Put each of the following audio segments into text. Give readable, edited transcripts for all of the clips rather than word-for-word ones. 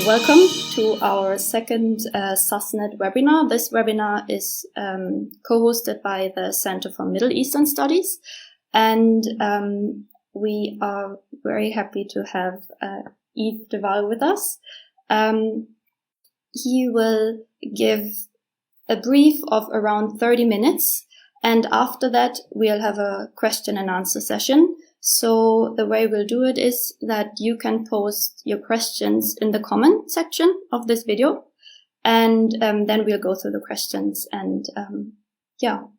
Welcome to our second Sasnet webinar. This webinar is co-hosted by the Center for Middle Eastern Studies, and we are very happy to have Yves Deval with us. He will give a brief of around 30 minutes, and after that we'll have a question and answer session. So the way we'll do it is that you can post your questions in the comment section of this video, and then we'll go through the questions and Yves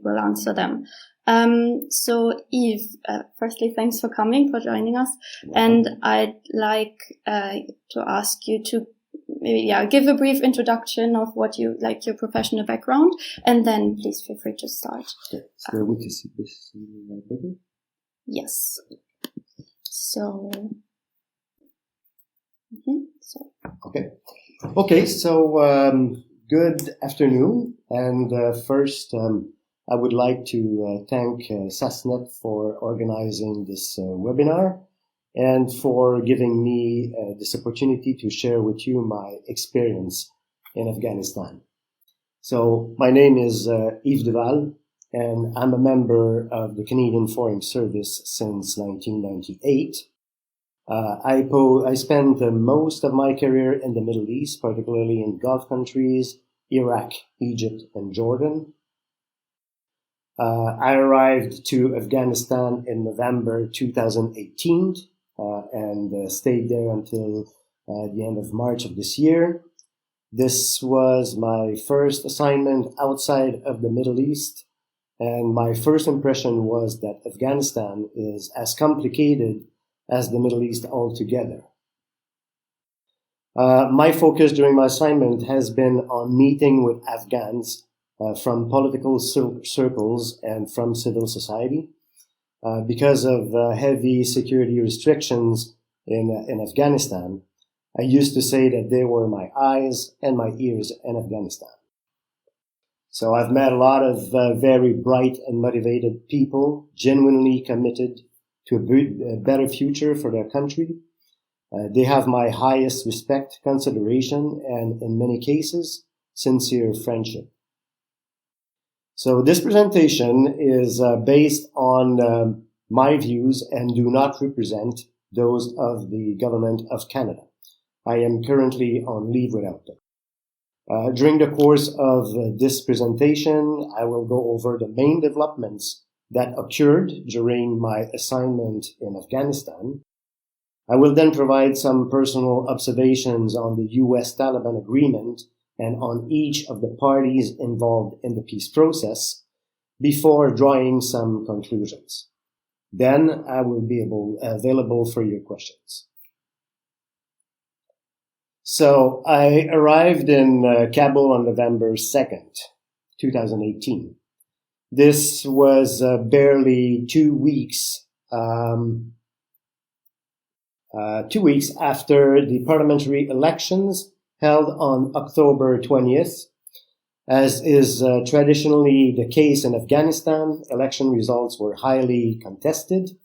will answer them. So Yves, firstly, thanks for coming, for joining us. And I'd like to ask you to give a brief introduction of what you like, your professional background, and then please feel free to start. Okay. So we can see this better? Yes. So. Okay. So good afternoon, and first I would like to thank Sasnet for organizing this webinar and for giving me this opportunity to share with you my experience in Afghanistan. So my name is Yves Deval, and I'm a member of the Canadian Foreign Service since 1998. I spent most of my career in the Middle East, particularly in Gulf countries, Iraq, Egypt, and Jordan. I arrived to Afghanistan in November 2018 and stayed there until the end of March of this year. This was my first assignment outside of the Middle East, and my first impression was that Afghanistan is as complicated as the Middle East altogether. My focus during my assignment has been on meeting with Afghans from political circles and from civil society. Because of heavy security restrictions in Afghanistan, I used to say that they were my eyes and my ears in Afghanistan. So I've met a lot of very bright and motivated people, genuinely committed to a better future for their country. They have my highest respect, consideration, and in many cases, sincere friendship. So this presentation is based on my views and do not represent those of the Government of Canada. I am currently on leave without them. During the course of this presentation, I will go over the main developments that occurred during my assignment in Afghanistan. I will then provide some personal observations on the US-Taliban agreement and on each of the parties involved in the peace process before drawing some conclusions. Then I will be available for your questions. So I arrived in Kabul on November 2nd, 2018. This was barely 2 weeks, 2 weeks after the parliamentary elections held on October 20th. As is traditionally the case in Afghanistan, election results were highly contested.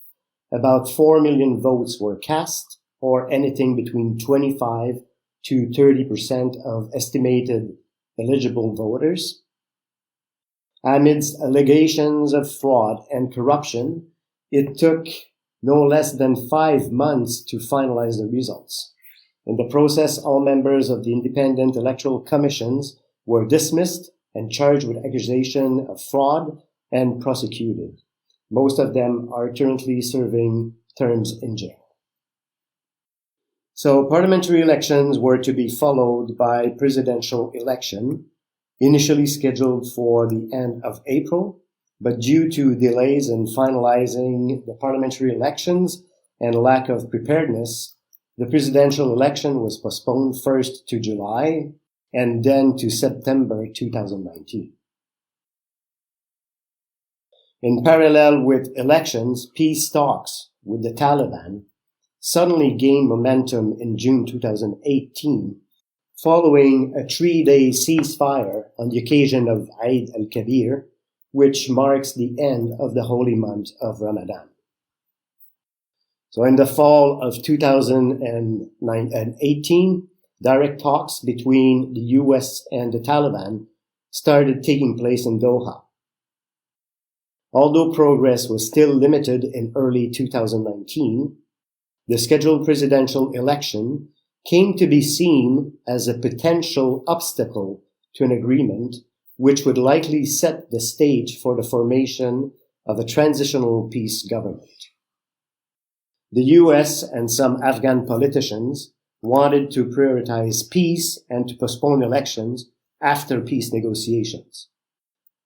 About 4 million votes were cast, or anything between 25 to 30% of estimated eligible voters. Amidst allegations of fraud and corruption, it took no less than 5 months to finalize the results. In the process, all members of the independent electoral commissions were dismissed and charged with accusation of fraud and prosecuted. Most of them are currently serving terms in jail. So parliamentary elections were to be followed by presidential election, initially scheduled for the end of April, but due to delays in finalizing the parliamentary elections and lack of preparedness, the presidential election was postponed first to July and then to September 2019. In parallel with elections, peace talks with the Taliban suddenly gained momentum in June 2018, following a 3-day ceasefire on the occasion of Eid al-Kabir, which marks the end of the holy month of Ramadan. So in the fall of 2018, direct talks between the US and the Taliban started taking place in Doha. Although progress was still limited in early 2019, the scheduled presidential election came to be seen as a potential obstacle to an agreement which would likely set the stage for the formation of a transitional peace government. The US and some Afghan politicians wanted to prioritize peace and to postpone elections after peace negotiations.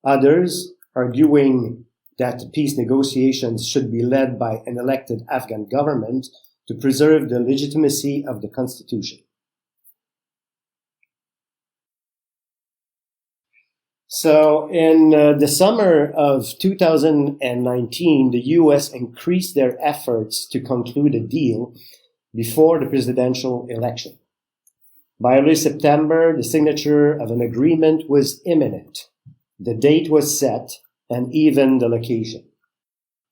Others, arguing that peace negotiations should be led by an elected Afghan government to preserve the legitimacy of the constitution. So in the summer of 2019, the US increased their efforts to conclude a deal before the presidential election. By early September, the signature of an agreement was imminent. The date was set and even the location,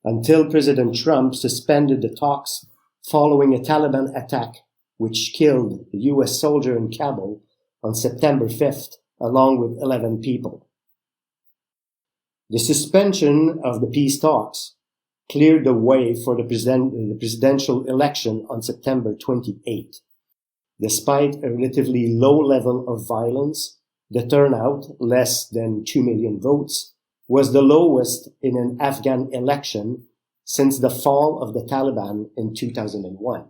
until President Trump suspended the talks following a Taliban attack which killed a US soldier in Kabul on September 5th, along with 11 people. The suspension of the peace talks cleared the way for the presidential election on September 28. Despite a relatively low level of violence, the turnout, less than 2 million votes, was the lowest in an Afghan election since the fall of the Taliban in 2001.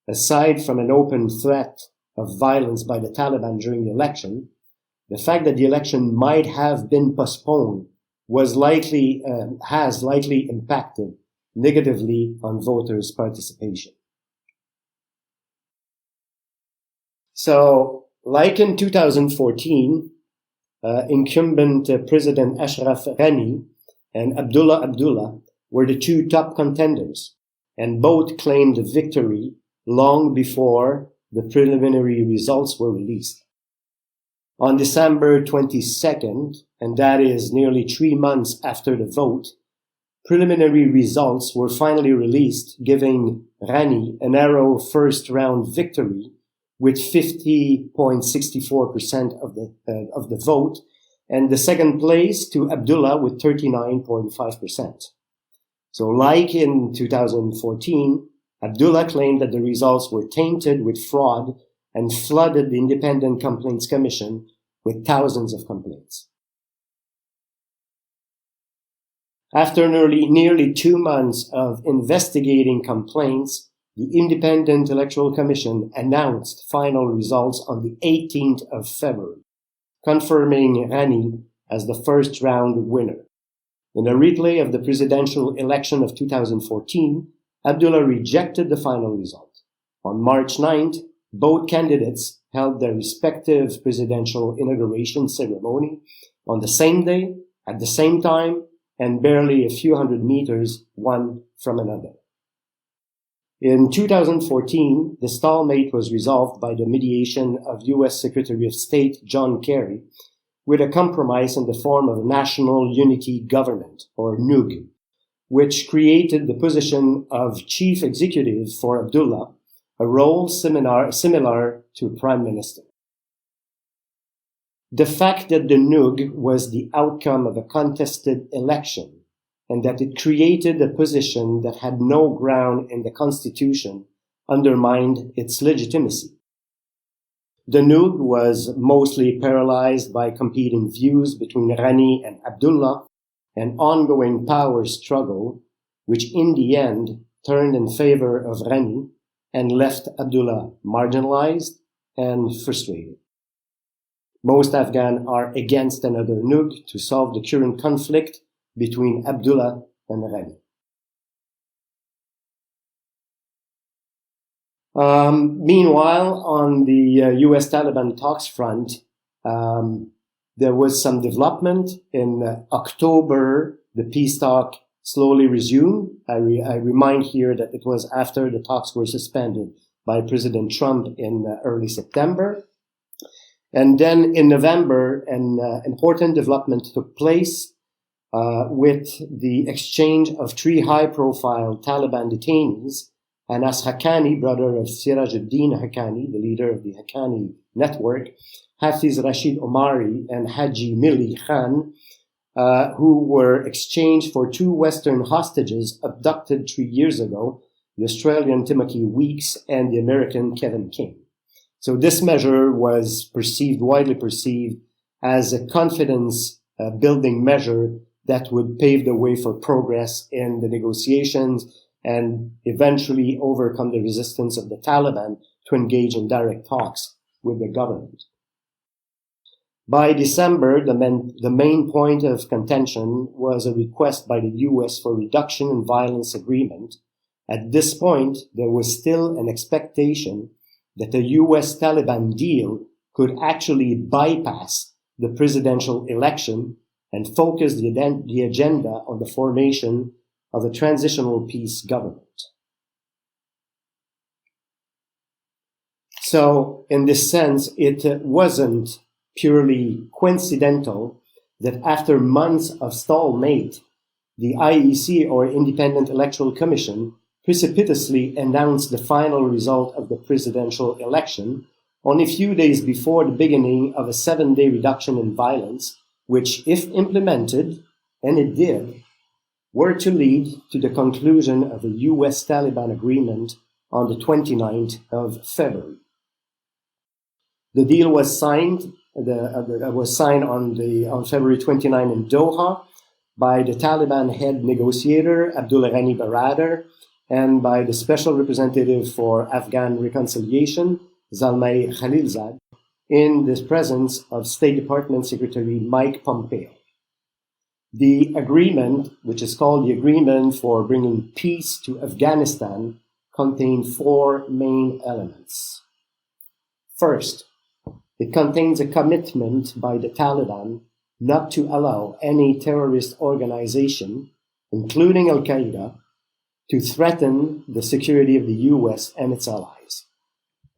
Aside from an open threat of violence by the Taliban during the election, the fact that the election might have been postponed has likely impacted negatively on voters' participation. So, like in 2014, incumbent President Ashraf Ghani and Abdullah were the two top contenders, and both claimed victory long before the preliminary results were released. On December 22nd, and that is nearly 3 months after the vote, preliminary results were finally released, giving Ghani a narrow first-round victory with 50.64% of the vote, and the second place to Abdullah with 39.5%. So like in 2014, Abdullah claimed that the results were tainted with fraud and flooded the Independent Complaints Commission with thousands of complaints. After nearly 2 months of investigating complaints, the Independent Electoral Commission announced final results on the 18th of February, confirming Ghani as the first round winner. In a replay of the presidential election of 2014, Abdullah rejected the final result. On March 9th, both candidates held their respective presidential inauguration ceremony on the same day, at the same time, and barely a few hundred meters one from another. In 2014, the stalemate was resolved by the mediation of U.S. Secretary of State John Kerry with a compromise in the form of a National Unity Government, or NUG, which created the position of Chief Executive for Abdullah, a role similar to Prime Minister. The fact that the NUG was the outcome of a contested election and that it created a position that had no ground in the Constitution undermined its legitimacy. The NUG was mostly paralyzed by competing views between Ghani and Abdullah, an ongoing power struggle which in the end turned in favor of Ghani and left Abdullah marginalized and frustrated. Most Afghans are against another NUG to solve the current conflict between Abdullah and Ghani. Meanwhile, on the US-Taliban talks front, there was some development. In October, the peace talk slowly resumed. I remind here that it was after the talks were suspended by President Trump in early September. And then in November, an important development took place with the exchange of 3 high-profile Taliban detainees Anas Haqqani, brother of Siraj ad-Din Haqqani, the leader of the Haqqani network, Hafiz Rashid Omari, and Haji Milli Khan, who were exchanged for two Western hostages abducted 3 years ago, the Australian Timothy Weeks and the American Kevin King. So this measure was widely perceived as a confidence building measure that would pave the way for progress in the negotiations and eventually overcome the resistance of the Taliban to engage in direct talks with the government. By December, the main point of contention was a request by the US for reduction in violence agreement. At this point, there was still an expectation that a US-Taliban deal could actually bypass the presidential election and focus the agenda on the formation of a transitional peace government. So, in this sense, it wasn't purely coincidental that after months of stalemate, the IEC, or Independent Electoral Commission, precipitously announced the final result of the presidential election only a few days before the beginning of a 7-day reduction in violence, which, if implemented, and it did, were to lead to the conclusion of a US-Taliban agreement on the 29th of February. The deal was signed on February 29 in Doha by the Taliban head negotiator Abdul Ghani Baradar and by the special representative for Afghan reconciliation Zalmay Khalilzad in the presence of State Department Secretary Mike Pompeo. The agreement, which is called the Agreement for Bringing Peace to Afghanistan, contained 4 main elements. First, it contains a commitment by the Taliban not to allow any terrorist organization, including Al-Qaeda, to threaten the security of the US and its allies,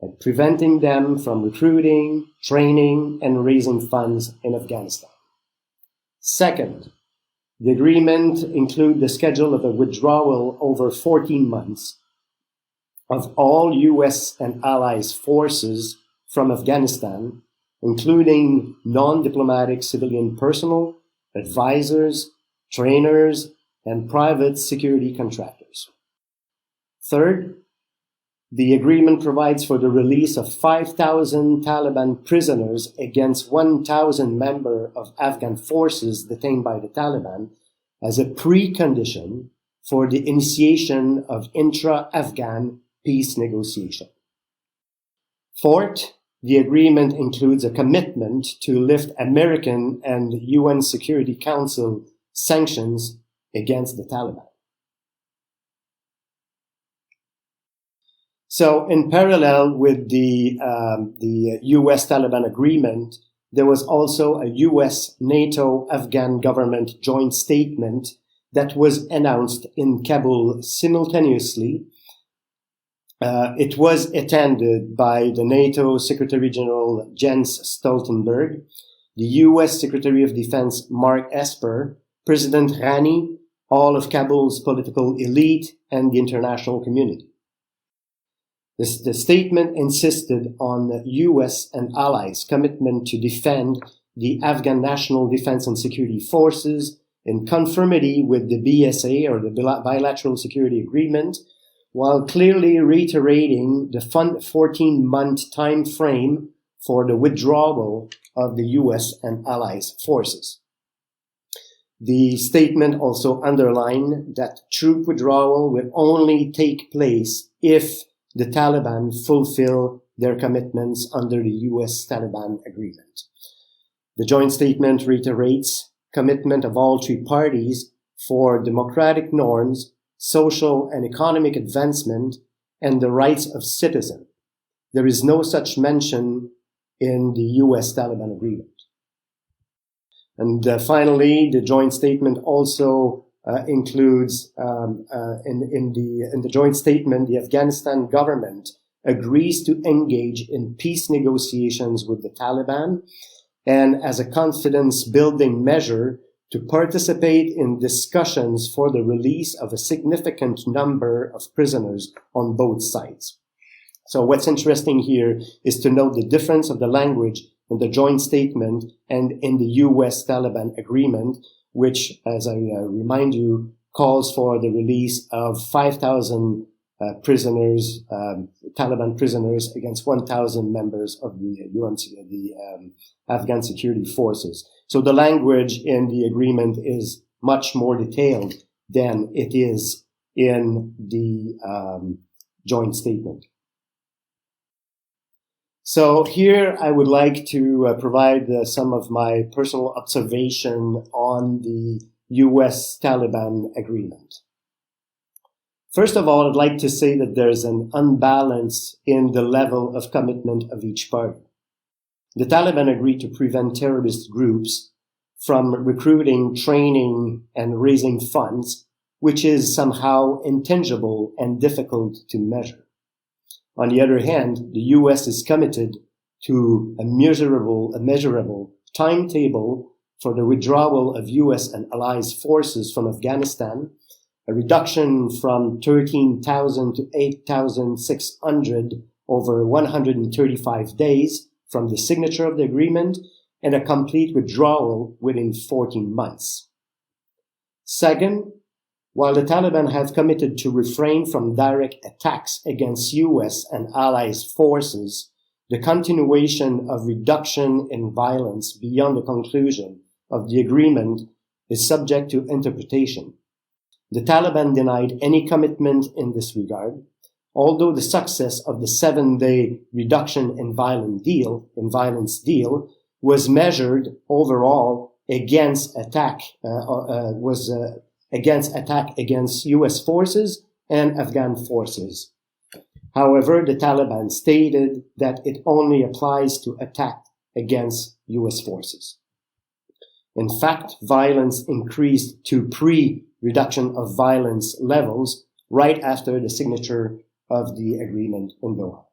and preventing them from recruiting, training, and raising funds in Afghanistan. Second, the agreement includes the schedule of a withdrawal over 14 months of all US and allies forces from Afghanistan, including non-diplomatic civilian personnel, advisors, trainers, and private security contractors. Third, the agreement provides for the release of 5,000 Taliban prisoners against 1,000 members of Afghan forces detained by the Taliban as a precondition for the initiation of intra-Afghan peace negotiation. Fourth, the agreement includes a commitment to lift American and UN Security Council sanctions against the Taliban. So, in parallel with the US-Taliban agreement, there was also a US-NATO-Afghan government joint statement that was announced in Kabul simultaneously. It was attended by the NATO Secretary General Jens Stoltenberg, the US Secretary of Defense Mark Esper, President Ghani, all of Kabul's political elite, and the international community. The statement insisted on the US and allies' commitment to defend the Afghan National Defense and Security Forces in conformity with the BSA, or the Bilateral Security Agreement, while clearly reiterating the 14-month time frame for the withdrawal of the US and allies' forces. The statement also underlined that troop withdrawal will only take place if the Taliban fulfill their commitments under the US-Taliban agreement. The joint statement reiterates commitment of all 3 parties for democratic norms, social and economic advancement, and the rights of citizens. There is no such mention in the US-Taliban agreement. And finally, the joint statement also includes, in the joint statement, the Afghanistan government agrees to engage in peace negotiations with the Taliban, and as a confidence-building measure to participate in discussions for the release of a significant number of prisoners on both sides. So what's interesting here is to note the difference of the language in the joint statement and in the US-Taliban agreement, which, as I remind you, calls for the release of 5,000 prisoners, Taliban prisoners, against 1,000 members of the Afghan security forces. So the language in the agreement is much more detailed than it is in the joint statement. So here I would like to provide some of my personal observation on the US-Taliban agreement. First of all, I'd like to say that there's an unbalance in the level of commitment of each party. The Taliban agreed to prevent terrorist groups from recruiting, training, and raising funds, which is somehow intangible and difficult to measure. On the other hand, the US is committed to a measurable timetable for the withdrawal of US and allies forces from Afghanistan, a reduction from 13,000 to 8,600 over 135 days from the signature of the agreement, and a complete withdrawal within 14 months. Second, while the Taliban have committed to refrain from direct attacks against US and allies forces, the continuation of reduction in violence beyond the conclusion of the agreement is subject to interpretation. The Taliban denied any commitment in this regard, although the success of the 7-day reduction in violence deal was measured overall against attack against US forces and Afghan forces. However, the Taliban stated that it only applies to attack against US forces. In fact, violence increased to pre-reduction of violence levels right after the signature of the agreement in Doha.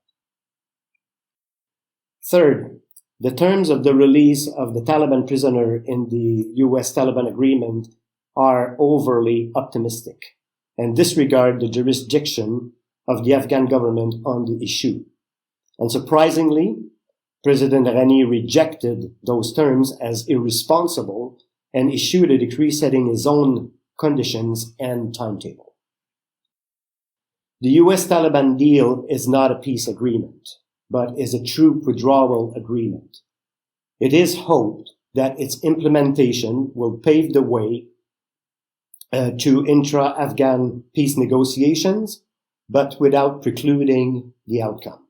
Third, the terms of the release of the Taliban prisoner in the US-Taliban agreement are overly optimistic and disregard the jurisdiction of the Afghan government on the issue. And surprisingly, President Ghani rejected those terms as irresponsible and issued a decree setting his own conditions and timetable. The US-Taliban deal is not a peace agreement, but is a true withdrawal agreement. It is hoped that its implementation will pave the way to intra-Afghan peace negotiations, but without precluding the outcome.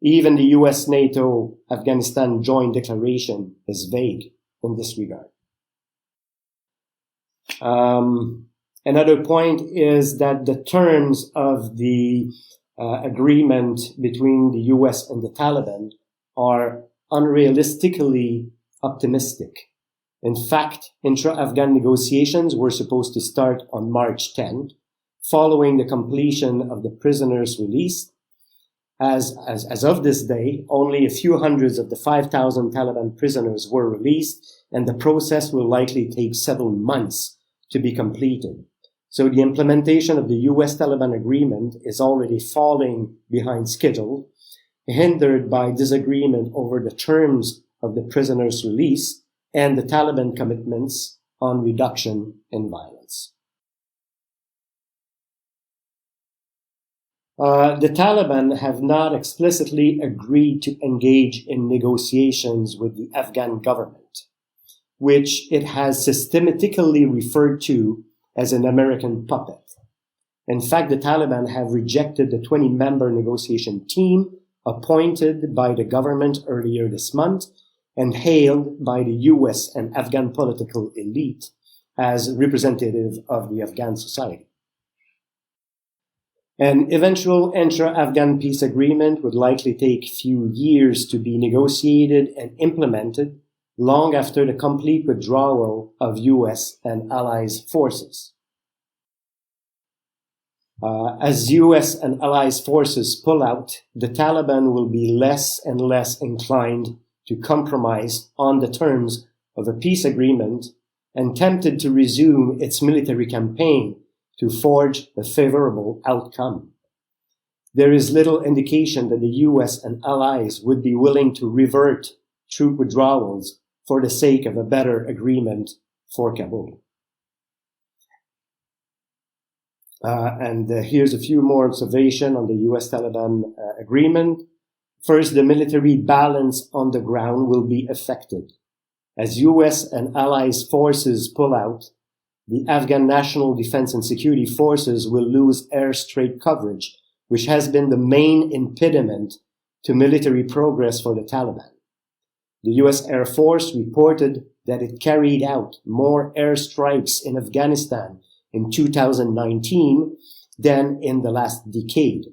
Even the US-NATO Afghanistan joint declaration is vague in this regard. Another point is that the terms of the agreement between the US and the Taliban are unrealistically optimistic. In fact, intra-Afghan negotiations were supposed to start on March 10th, following the completion of the prisoners' release. As of this day, only a few hundreds of the 5,000 Taliban prisoners were released, and the process will likely take several months to be completed. So the implementation of the US-Taliban agreement is already falling behind schedule, hindered by disagreement over the terms of the prisoners' release and the Taliban commitments on reduction in violence. The Taliban have not explicitly agreed to engage in negotiations with the Afghan government, which it has systematically referred to as an American puppet. In fact, the Taliban have rejected the 20-member negotiation team appointed by the government earlier this month and hailed by the US and Afghan political elite as representative of the Afghan society. An eventual intra-Afghan peace agreement would likely take few years to be negotiated and implemented, long after the complete withdrawal of US and allies forces. As US and allies forces pull out, the Taliban will be less and less inclined to compromise on the terms of a peace agreement and tempted to resume its military campaign to forge a favorable outcome. There is little indication that the US and allies would be willing to revert troop withdrawals for the sake of a better agreement for Kabul. Here's a few more observations on the US-Taliban agreement. First, the military balance on the ground will be affected. As US and allies forces pull out, the Afghan National Defense and Security Forces will lose airstrike coverage, which has been the main impediment to military progress for the Taliban. The US Air Force reported that it carried out more airstrikes in Afghanistan in 2019 than in the last decade.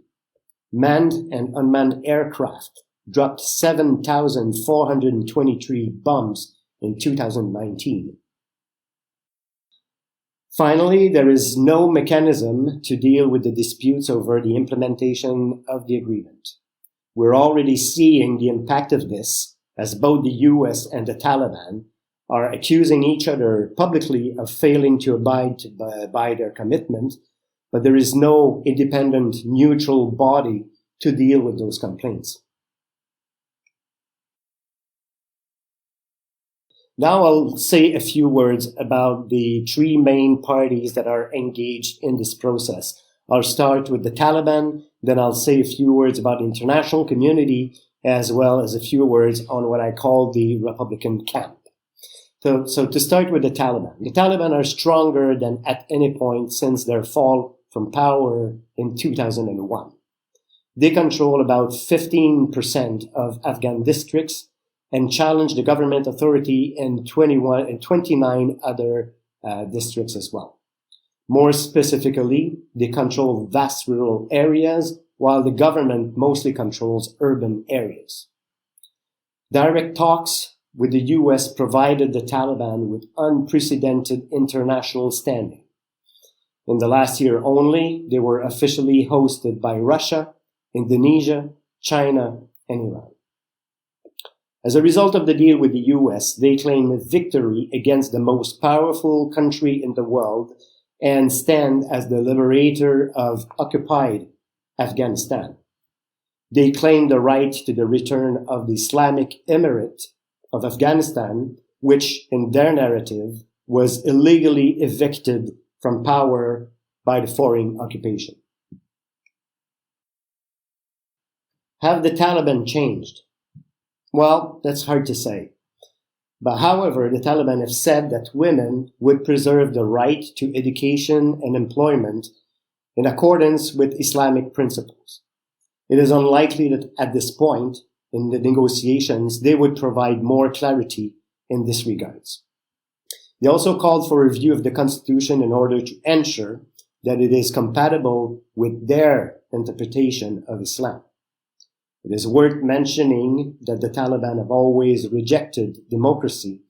Manned and unmanned aircraft dropped 7,423 bombs in 2019. Finally, there is no mechanism to deal with the disputes over the implementation of the agreement. We're already seeing the impact of this as both the US and the Taliban are accusing each other publicly of failing to abide by their commitment, but there is no independent, neutral body to deal with those complaints. Now I'll say a few words about the three main parties that are engaged in this process. I'll start with the Taliban, then I'll say a few words about the international community, as well as a few words on what I call the Republican camp. So to start with the Taliban are stronger than at any point since their fall from power in 2001. They control about 15% of Afghan districts and challenge the government authority in 29 other districts as well. More specifically, they control vast rural areas, while the government mostly controls urban areas. Direct talks with the US provided the Taliban with unprecedented international standing. In the last year only, they were officially hosted by Russia, Indonesia, China, and Iran. As a result of the deal with the US, they claim a victory against the most powerful country in the world and stand as the liberator of occupied Afghanistan. They claim the right to the return of the Islamic Emirate of Afghanistan, which, in their narrative, was illegally evicted from power by the foreign occupation. Have the Taliban changed? Well, that's hard to say. But however, the Taliban have said that women would preserve the right to education and employment in accordance with Islamic principles. It is unlikely that at this point in the negotiations, they would provide more clarity in this regards. They also called for a review of the constitution in order to ensure that it is compatible with their interpretation of Islam. It is worth mentioning that the Taliban have always rejected democracy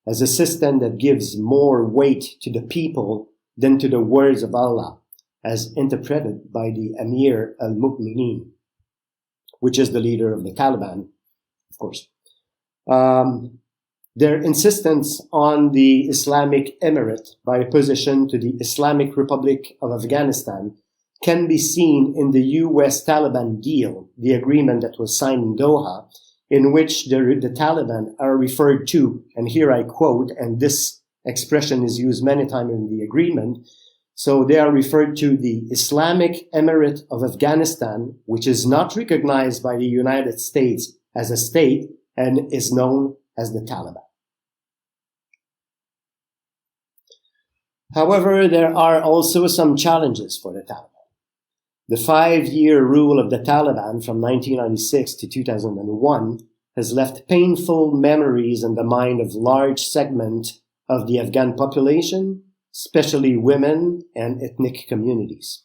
as a system that gives more weight to the people than to the words of Allah, as interpreted by the Amir al-Mu'mineen, which is the leader of the Taliban, of course. Their insistence on the Islamic Emirate by opposition to the Islamic Republic of Afghanistan can be seen in the US-Taliban deal, the agreement that was signed in Doha, in which the Taliban are referred to, and here I quote, and this expression is used many times in the agreement, so they are referred to the Islamic Emirate of Afghanistan, which is not recognized by the United States as a state and is known as the Taliban. However, there are also some challenges for the Taliban. The 5-year rule of the Taliban from 1996 to 2001 has left painful memories in the mind of large segment of the Afghan population, especially women and ethnic communities.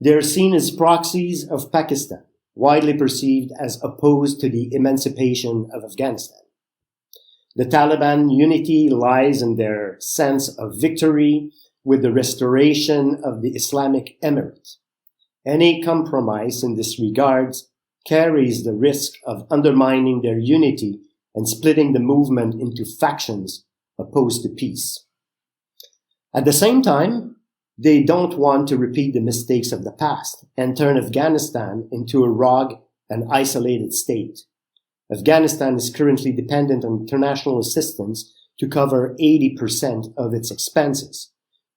They are seen as proxies of Pakistan, widely perceived as opposed to the emancipation of Afghanistan. The Taliban unity lies in their sense of victory with the restoration of the Islamic Emirate. Any compromise in this regard carries the risk of undermining their unity and splitting the movement into factions opposed to peace. At the same time, they don't want to repeat the mistakes of the past and turn Afghanistan into a rogue and isolated state. Afghanistan is currently dependent on international assistance to cover 80% of its expenses.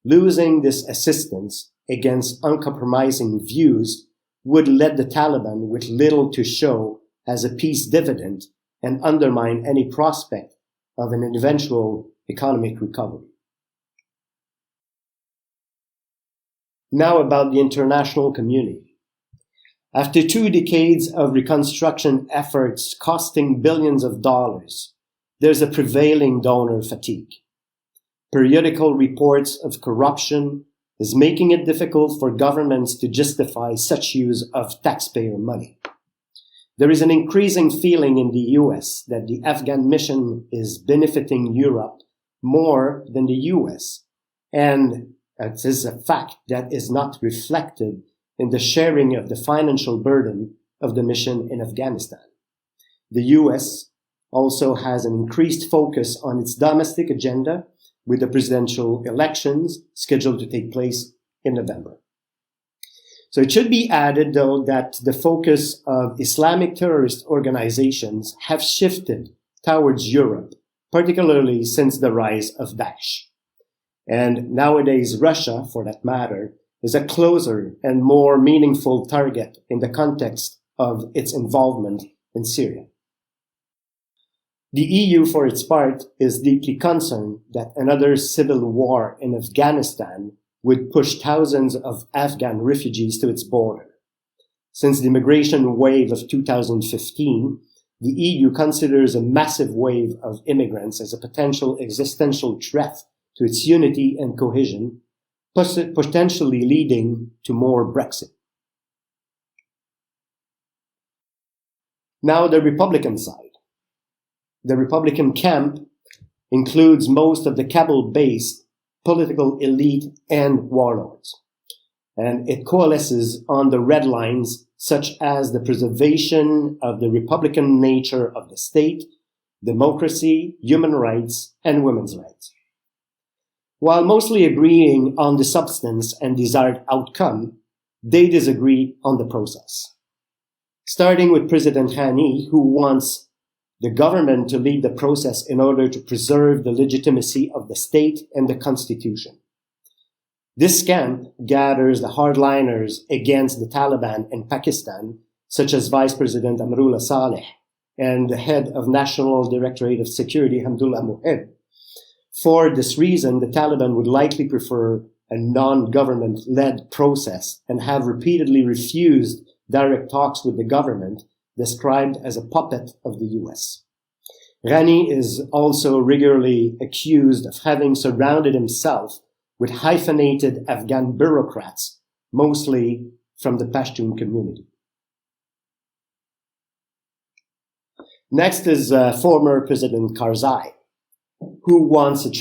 Losing this assistance against uncompromising views would let the Taliban with little to show as a peace dividend and undermine any prospect of an eventual economic recovery. Now about the international community. After 2 decades of reconstruction efforts costing billions of dollars, there's a prevailing donor fatigue. Periodical reports of corruption is making it difficult for governments to justify such use of taxpayer money. There is an increasing feeling in the US that the Afghan mission is benefiting Europe more than the US, and it is a fact that is not reflected in the sharing of the financial burden of the mission in Afghanistan. The US also has an increased focus on its domestic agenda with the presidential elections scheduled to take place in November. So it should be added, though, that the focus of Islamic terrorist organizations have shifted towards Europe, particularly since the rise of Daesh. And nowadays, Russia, for that matter, is a closer and more meaningful target in the context of its involvement in Syria. The EU, for its part, is deeply concerned that another civil war in Afghanistan would push thousands of Afghan refugees to its border. Since the migration wave of 2015, the EU considers a massive wave of immigrants as a potential existential threat to its unity and cohesion, potentially leading to more Brexit. Now the Republican side. The Republican camp includes most of the Kabul-based political elite and warlords, and it coalesces on the red lines such as the preservation of the Republican nature of the state, democracy, human rights, and women's rights. While mostly agreeing on the substance and desired outcome, they disagree on the process. Starting with President Ghani, who wants the government to lead the process in order to preserve the legitimacy of the state and the constitution. This camp gathers the hardliners against the Taliban in Pakistan, such as Vice President Amrullah Saleh and the head of National Directorate of Security, Hamdullah Muhib. For this reason, the Taliban would likely prefer a non-government-led process and have repeatedly refused direct talks with the government, described as a puppet of the US. Ghani is also regularly accused of having surrounded himself with hyphenated Afghan bureaucrats, mostly from the Pashtun community. Next is former President Karzai, who wants a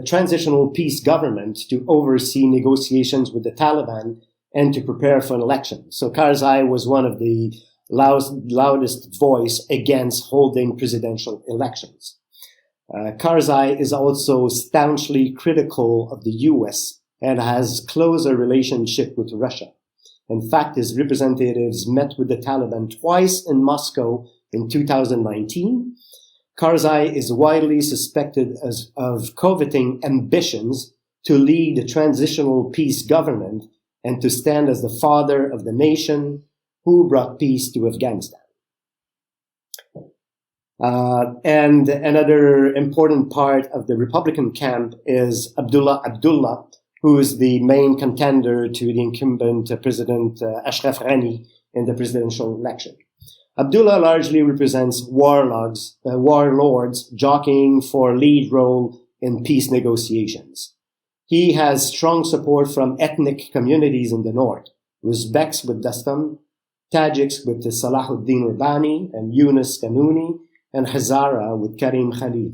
transitional peace government to oversee negotiations with the Taliban and to prepare for an election. So Karzai was one of the loudest voice against holding presidential elections. Karzai is also staunchly critical of the US and has closer relationship with Russia. In fact, his representatives met with the Taliban twice in Moscow in 2019. Karzai is widely suspected of coveting ambitions to lead a transitional peace government and to stand as the father of the who brought peace to Afghanistan. And another important part of the Republican camp is Abdullah, who is the main contender to the incumbent President Ashraf Ghani in the presidential election. Abdullah largely represents warlords jockeying for lead role in peace negotiations. He has strong support from ethnic communities in the north, Uzbeks with Dastam, Tajiks with Salahuddin Rabbani and Yunus Kanuni, and Hazara with Karim Khalil.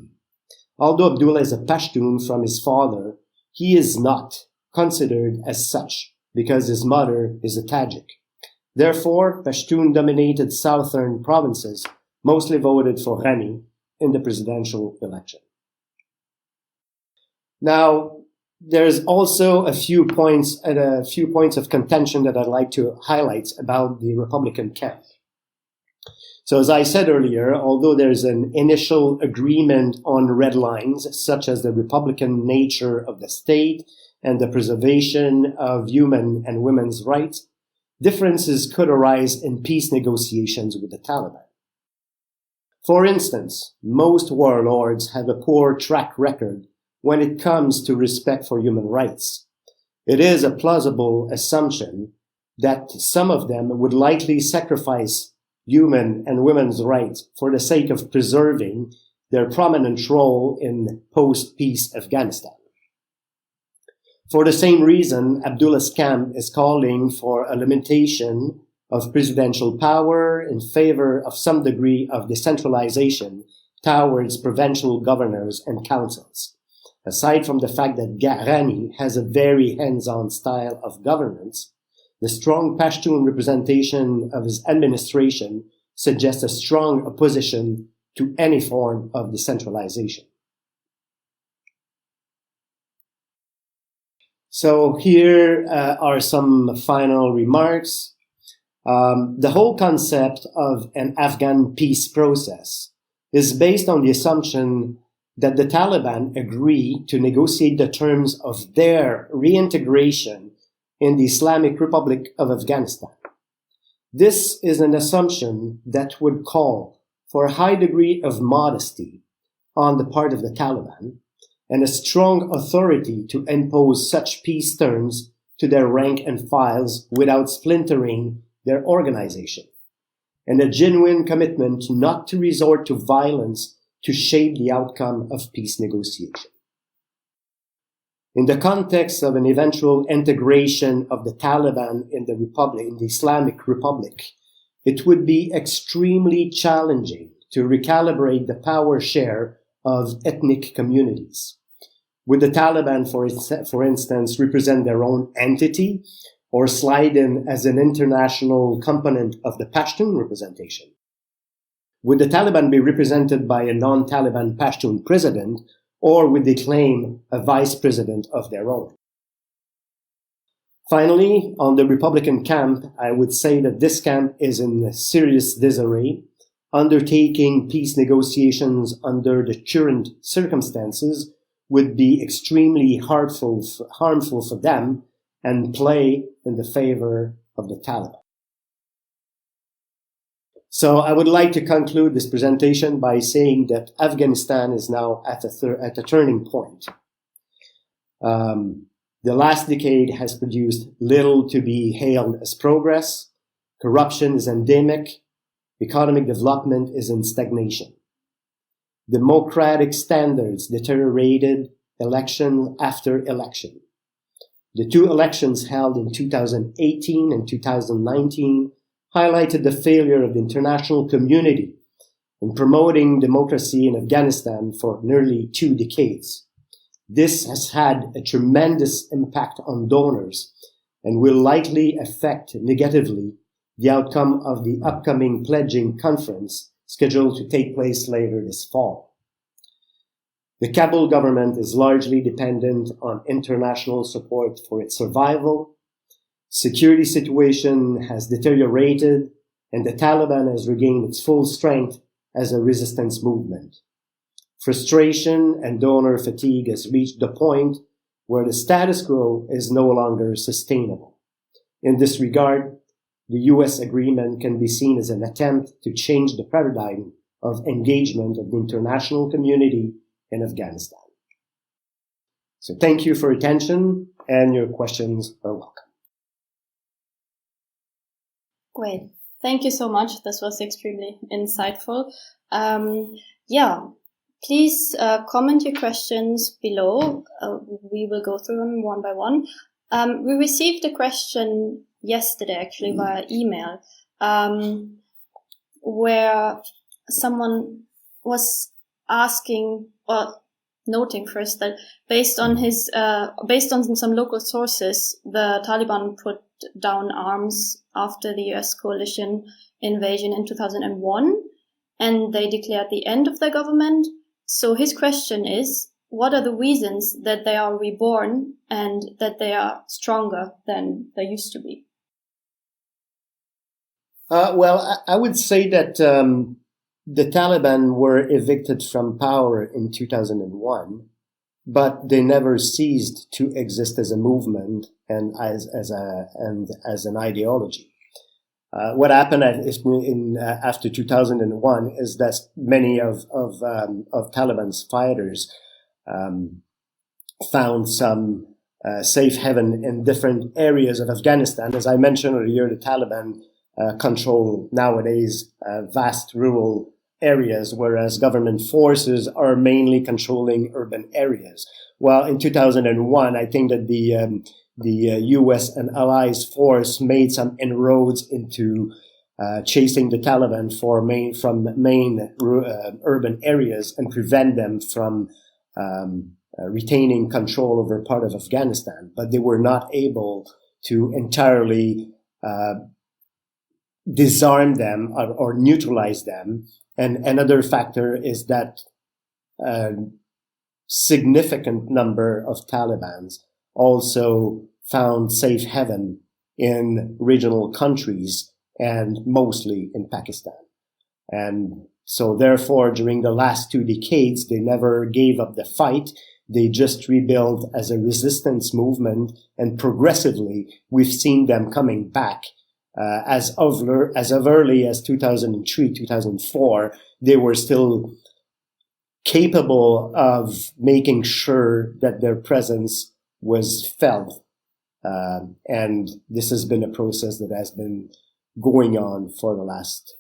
Although Abdullah is a Pashtun from his father, he is not considered as such because his mother is a Tajik. Therefore, Pashtun-dominated southern provinces mostly voted for Ghani in the presidential election. Now, there's also a few points of contention that I'd like to highlight about the Republican camp. So as I said earlier, although there's an initial agreement on red lines, such as the Republican nature of the state and the preservation of human and women's rights, differences could arise in peace negotiations with the Taliban. For instance, most warlords have a poor track record when it comes to respect for human rights. It is a plausible assumption that some of them would likely sacrifice human and women's rights for the sake of preserving their prominent role in post-peace Afghanistan. For the same reason, Abdullah's camp is calling for a limitation of presidential power in favor of some degree of decentralization towards provincial governors and councils. Aside from the fact that Ghani has a very hands-on style of governance, the strong Pashtun representation of his administration suggests a strong opposition to any form of decentralization. So here are some final remarks. The whole concept of an Afghan peace process is based on the assumption that the Taliban agree to negotiate the terms of their reintegration in the Islamic Republic of Afghanistan. This is an assumption that would call for a high degree of modesty on the part of the Taliban and a strong authority to impose such peace terms to their rank and files without splintering their organization, and a genuine commitment not to resort to violence to shape the outcome of peace negotiation. In the context of an eventual integration of the Taliban in the Islamic Republic, it would be extremely challenging to recalibrate the power share of ethnic communities. Would the Taliban, for instance, represent their own entity or slide in as an international component of the Pashtun representation? Would the Taliban be represented by a non-Taliban Pashtun president, or would they claim a vice president of their own? Finally, on the Republican camp, I would say that this camp is in serious disarray. Undertaking peace negotiations under the current circumstances would be extremely harmful for them and play in the favor of the Taliban. So I would like to conclude this presentation by saying that Afghanistan is now at a turning point. The last decade has produced little to be hailed as progress. Corruption is endemic. Economic development is in stagnation. Democratic standards deteriorated election after election. The two elections held in 2018 and 2019 highlighted the failure of the international community in promoting democracy in Afghanistan for nearly 2 decades. This has had a tremendous impact on donors and will likely affect negatively the outcome of the upcoming pledging conference scheduled to take place later this fall. The Kabul government is largely dependent on international support for its survival. Security situation has deteriorated, and the Taliban has regained its full strength as a resistance movement. Frustration and donor fatigue has reached the point where the status quo is no longer sustainable. In this regard, the US agreement can be seen as an attempt to change the paradigm of engagement of the international community in Afghanistan. So thank you for your attention, and your questions are welcome. Great. Thank you so much. This was extremely insightful. Please comment your questions below. We will go through them one by one. We received a question yesterday, actually, via email, where someone was asking, or noting first, that based on some local sources, the Taliban put down arms after the US coalition invasion in 2001, and they declared the end of their government. So his question is, what are the reasons that they are reborn and that they are stronger than they used to be? Well, I would say that the Taliban were evicted from power in 2001, but they never ceased to exist as a movement and as an ideology. What happened after 2001 is that many of Taliban's fighters found some safe haven in different areas of Afghanistan. As I mentioned earlier, the Taliban control nowadays vast rural areas, whereas government forces are mainly controlling urban areas. Well, in 2001, I think that the U.S. and allies force made some inroads into chasing the Taliban from main urban areas and prevent them from retaining control over part of Afghanistan. But they were not able to entirely disarm them or neutralize them. And another factor is that a significant number of Talibans also found safe haven in regional countries and mostly in Pakistan. And so therefore, during the last 2 decades, they never gave up the fight. They just rebuilt as a resistance movement, and progressively we've seen them coming back. As of early as 2003, 2004, they were still capable of making sure that their presence was felt. And this has been a process that has been going on for the last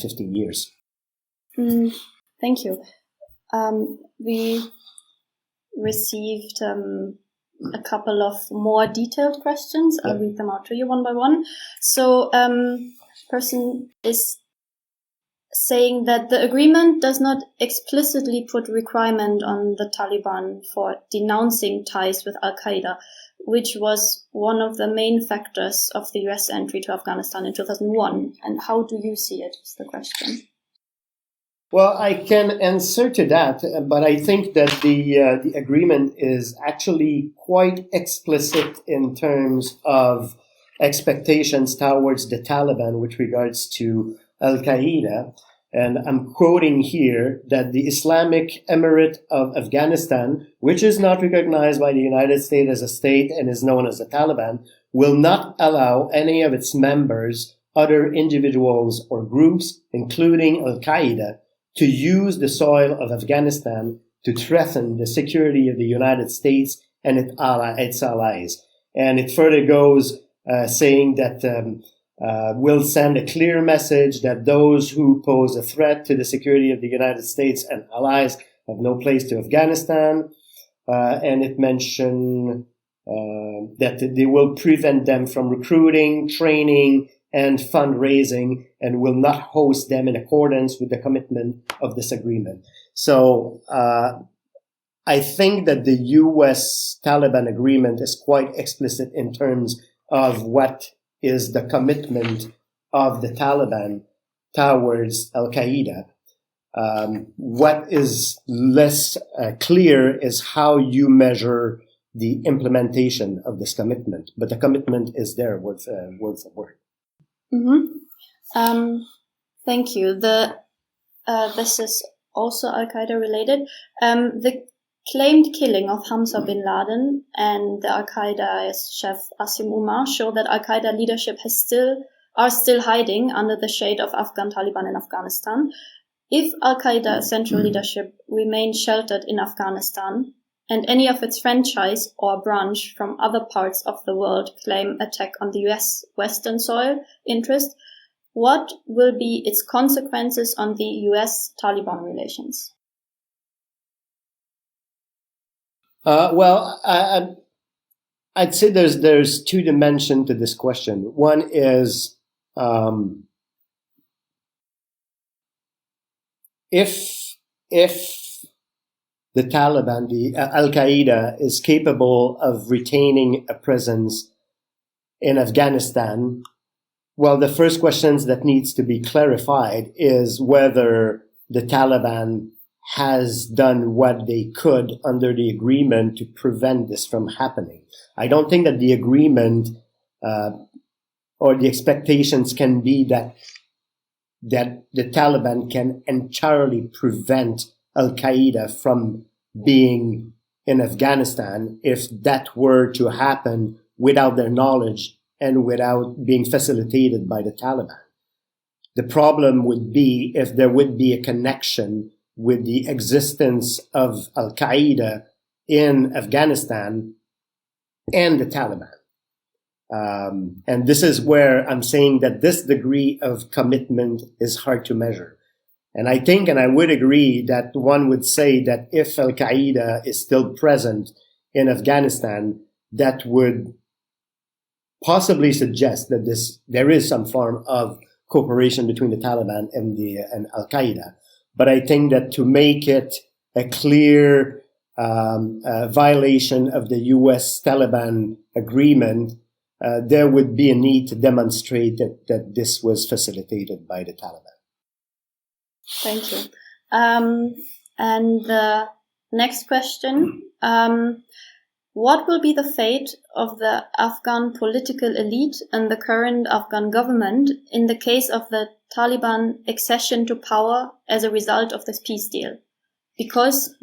15 years. Thank you. We received a couple of more detailed questions. I'll read them out to you one by one. So, person is saying that the agreement does not explicitly put requirement on the Taliban for denouncing ties with Al-Qaeda, which was one of the main factors of the US entry to Afghanistan in 2001. And how do you see it, is the question. Well, I can answer to that, but I think that the agreement is actually quite explicit in terms of expectations towards the Taliban with regards to Al-Qaeda. And I'm quoting here that the Islamic Emirate of Afghanistan, which is not recognized by the United States as a state and is known as the Taliban, will not allow any of its members, other individuals or groups, including Al-Qaeda, to use the soil of Afghanistan to threaten the security of the United States and its allies. And it further goes saying that will send a clear message that those who pose a threat to the security of the United States and allies have no place to Afghanistan. And it mentioned that they will prevent them from recruiting, training, and fundraising, and will not host them in accordance with the commitment of this agreement. So I think that the US-Taliban agreement is quite explicit in terms of what is the commitment of the Taliban towards Al-Qaeda. What is less clear is how you measure the implementation of this commitment. But the commitment is there, word for word. Mm-hmm. Thank you. This is also Al-Qaeda related. The claimed killing of Osama bin Laden and the Al-Qaeda chef Asim Umar show that Al-Qaeda leadership are still hiding under the shade of Afghan Taliban in Afghanistan. If Al-Qaeda central leadership remains sheltered in Afghanistan, and any of its franchise or branch from other parts of the world claim attack on the US Western soil interest, what will be its consequences on the US-Taliban relations? Well, I'd say there's two dimensions to this question. One is if the Taliban, the Al-Qaeda, is capable of retaining a presence in Afghanistan, well, the first questions that needs to be clarified is whether the Taliban has done what they could under the agreement to prevent this from happening. I don't think that the agreement or the expectations can be that the Taliban can entirely prevent Al-Qaeda from being in Afghanistan if that were to happen without their knowledge and without being facilitated by the Taliban. The problem would be if there would be a connection with the existence of Al-Qaeda in Afghanistan and the Taliban. And this is where I'm saying that this degree of commitment is hard to measure. And I think, and I would agree, that one would say that if Al-Qaeda is still present in Afghanistan, that would possibly suggest that there is some form of cooperation between the Taliban and Al-Qaeda. But I think that to make it a clear violation of the US-Taliban agreement, there would be a need to demonstrate that this was facilitated by the Taliban. Thank you. And the next question, what will be the fate of the Afghan political elite and the current Afghan government in the case of the Taliban accession to power as a result of this peace deal? Because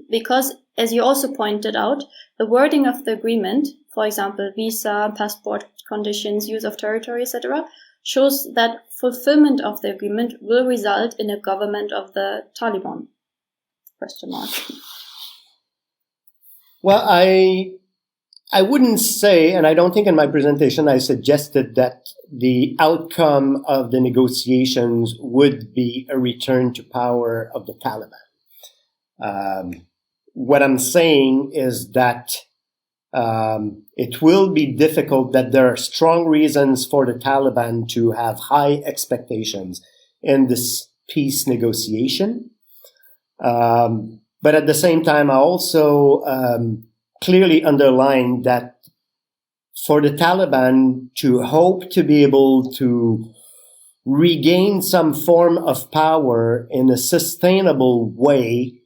as you also pointed out, the wording of the agreement, for example, visa, passport conditions, use of territory, etc., shows that fulfillment of the agreement will result in a government of the Taliban? Question mark. Well, I wouldn't say, and I don't think in my presentation I suggested that the outcome of the negotiations would be a return to power of the Taliban. What I'm saying is that it will be difficult, that there are strong reasons for the Taliban to have high expectations in this peace negotiation. But at the same time, I also clearly underline that for the Taliban to hope to be able to regain some form of power in a sustainable way,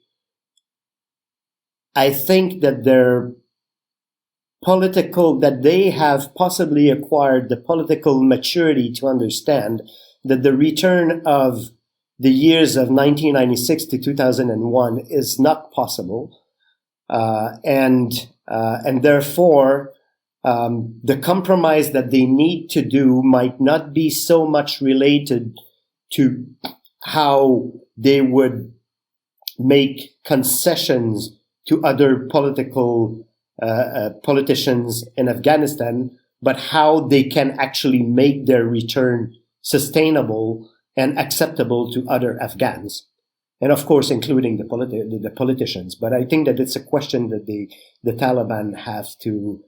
I think that that they have possibly acquired the political maturity to understand that the return of the years of 1996 to 2001 is not possible. And therefore, the compromise that they need to do might not be so much related to how they would make concessions to other politicians in Afghanistan, but how they can actually make their return sustainable and acceptable to other Afghans. And of course, including the politicians. But I think that it's a question that the Taliban have to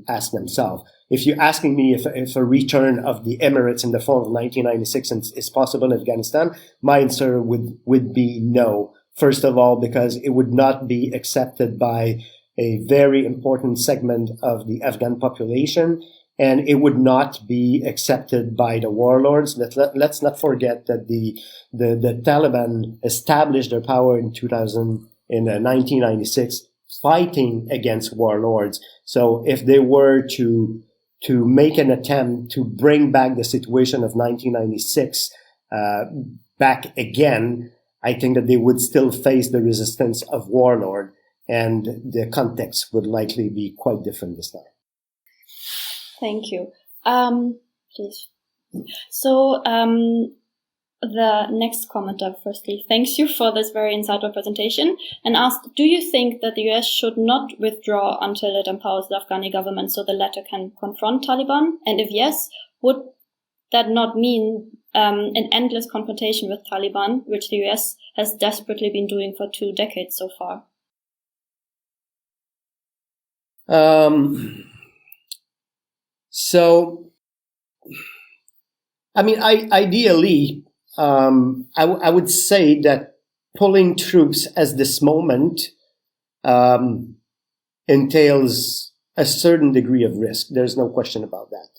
ask themselves. If you're asking me if a return of the Emirates in the fall of 1996 is possible in Afghanistan, my answer would be no. First of all, because it would not be accepted by a very important segment of the Afghan population, and it would not be accepted by the warlords. Let's not forget that the Taliban established their power in 1996, fighting against warlords. So if they were to make an attempt to bring back the situation of 1996 back again, I think that they would still face the resistance of warlord, and the context would likely be quite different this time. Thank you. Please. So, the next commenter, firstly, thanks you for this very insightful presentation, and asked, do you think that the US should not withdraw until it empowers the Afghani government so the latter can confront Taliban? And if yes, would that not mean an endless confrontation with Taliban, which the US has desperately been doing for 2 decades so far? So, I mean, ideally, I would say that pulling troops at this moment entails a certain degree of risk. There's no question about that.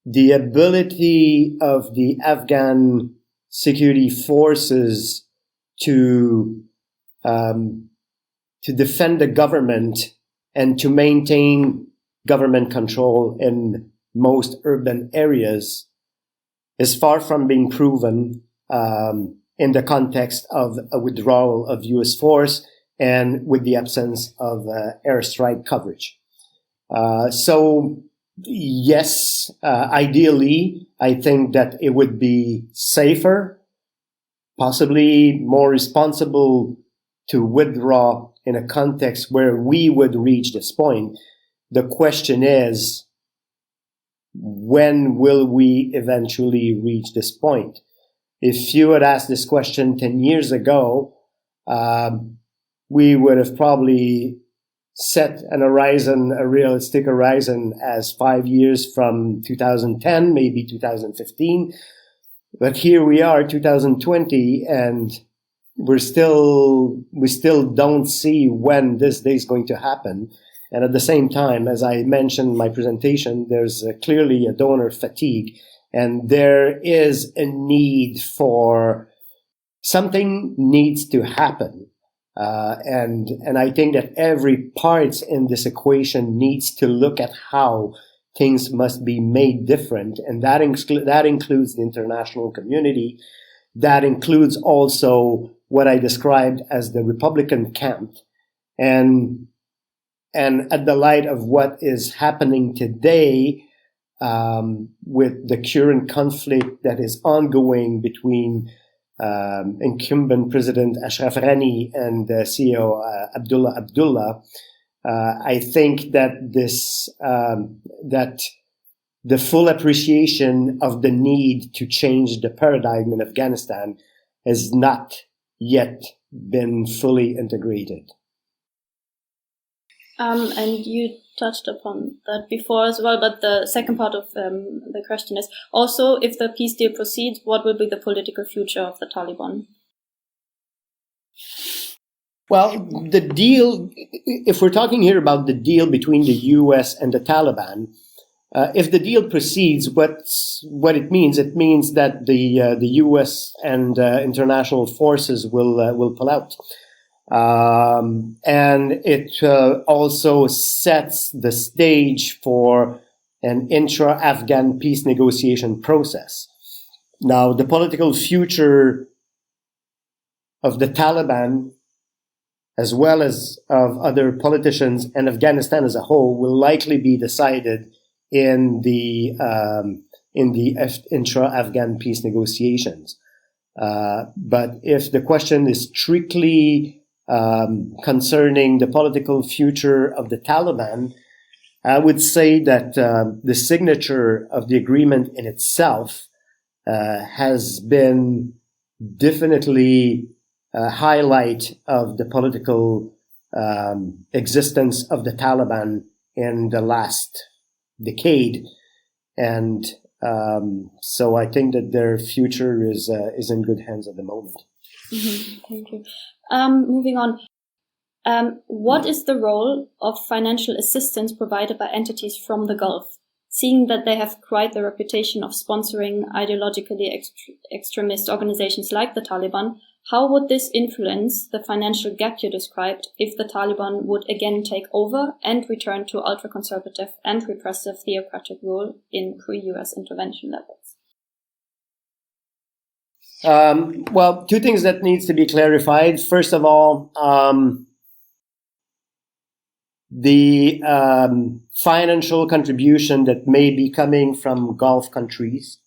The ability of the Afghan security forces to defend the government and to maintain government control in most urban areas is far from being proven in the context of a withdrawal of U.S. force and with the absence of airstrike coverage. So, yes, ideally, I think that it would be safer, possibly more responsible to withdraw in a context where we would reach this point. The question is, when will we eventually reach this point? If you had asked this question 10 years ago, we would have probably set an horizon, a realistic horizon, as 5 years from 2010, maybe 2015. But here we are, 2020, and we still don't see when this day is going to happen. And at the same time, as I mentioned in my presentation, there's clearly a donor fatigue, and there is a need for something needs to happen. And I think that every part in this equation needs to look at how things must be made different. And that includes the international community. That includes also what I described as the Republican camp. And at the light of what is happening today, with the current conflict that is ongoing between incumbent President Ashraf Ghani and CEO Abdullah, I think that that the full appreciation of the need to change the paradigm in Afghanistan has not yet been fully integrated. And you touched upon that before as well, but the second part of the question is also, if the peace deal proceeds, what will be the political future of the Taliban? Well, the deal, if we're talking here about the deal between the US and the Taliban, if the deal proceeds, what it means that the US and international forces will pull out. And it also sets the stage for an intra-Afghan peace negotiation process. Now, the political future of the Taliban, as well as of other politicians and Afghanistan as a whole, will likely be decided in the intra-Afghan peace negotiations. But if the question is strictly concerning the political future of the Taliban, I would say that the signature of the agreement in itself has been definitely a highlight of the political existence of the Taliban in the last decade. And so I think that their future is in good hands at the moment. Mm-hmm. Thank you. Moving on. What is the role of financial assistance provided by entities from the Gulf, seeing that they have quite the reputation of sponsoring ideologically extremist organizations like the Taliban? How would this influence the financial gap you described if the Taliban would again take over and return to ultra-conservative and repressive theocratic rule in pre-US intervention levels? Well, two things that needs to be clarified. First of all, the financial contribution that may be coming from Gulf countries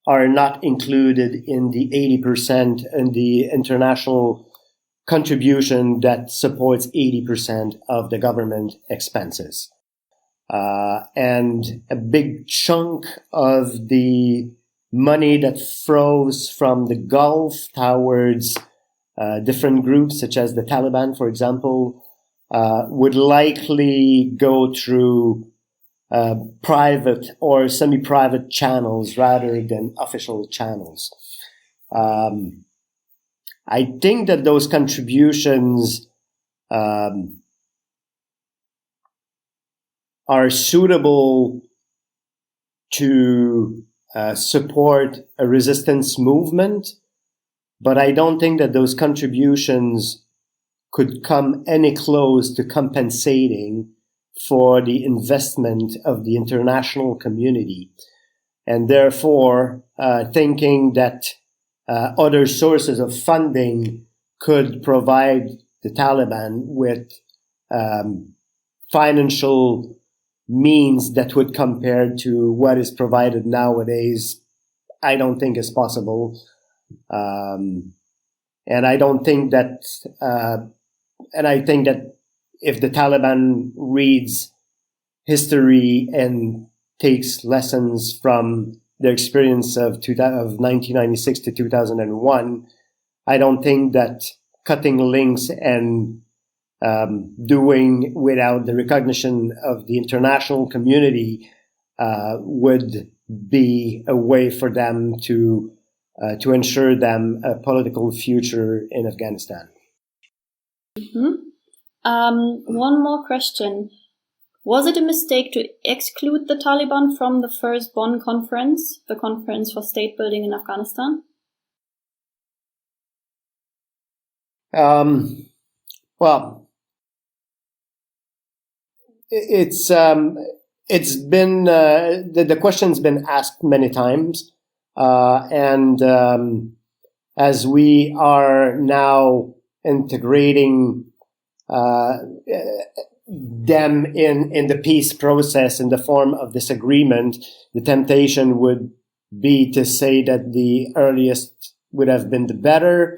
are not included in the 80% in the international contribution that supports 80% of the government expenses. And a big chunk of the money that flows from the Gulf towards different groups, such as the Taliban, for example, would likely go through private or semi-private channels rather than official channels. I think that those contributions are suitable to support a resistance movement, but I don't think that those contributions could come any close to compensating for the investment of the international community. And therefore, thinking that other sources of funding could provide the Taliban with financial means that would compare to what is provided nowadays, I don't think is possible. And I don't think that, and I think that if the Taliban reads history and takes lessons from their experience of 1996 to 2001, I don't think that cutting links and doing without the recognition of the international community would be a way for them to ensure them a political future in Afghanistan. Mm-hmm. One more question. Was it a mistake to exclude the Taliban from the first Bonn conference, the Conference for State Building in Afghanistan? Well, it's been the question's been asked many times, and as we are now integrating them in the peace process in the form of this agreement, the temptation would be to say that the earliest would have been the better.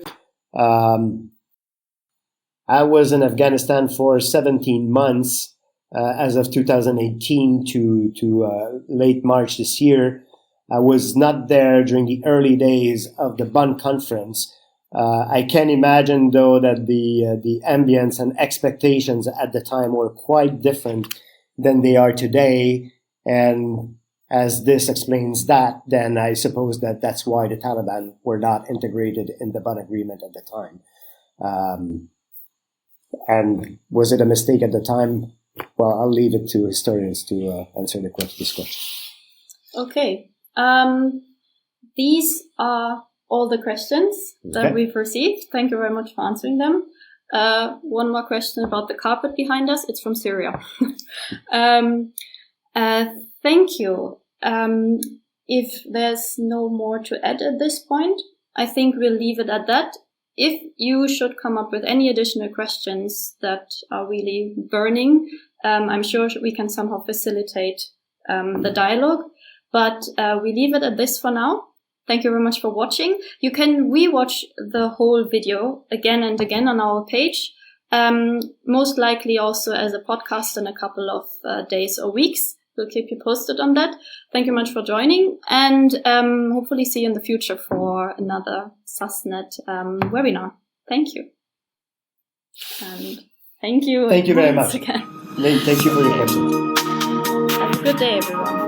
I was in Afghanistan for 17 months. As of 2018 to late March this year. I was not there during the early days of the Bonn conference. I can imagine, though, that the ambience and expectations at the time were quite different than they are today. And as this explains that, then I suppose that that's why the Taliban were not integrated in the Bonn agreement at the time. And was it a mistake at the time? Well, I'll leave it to historians to answer this question. Okay. These are all the questions that we've received. Thank you very much for answering them. One more question about the carpet behind us. It's from Syria. Thank you. If there's no more to add at this point, I think we'll leave it at that. If you should come up with any additional questions that are really burning, I'm sure we can somehow facilitate the dialogue. But we leave it at this for now. Thank you very much for watching. You can rewatch the whole video again and again on our page, most likely also as a podcast in a couple of days or weeks. We'll keep you posted on that. Thank you much for joining, and hopefully see you in the future for another Sasnet webinar. Thank you. And thank you. Thank you very much. Again. Thank you for your question. Have a good day, everyone.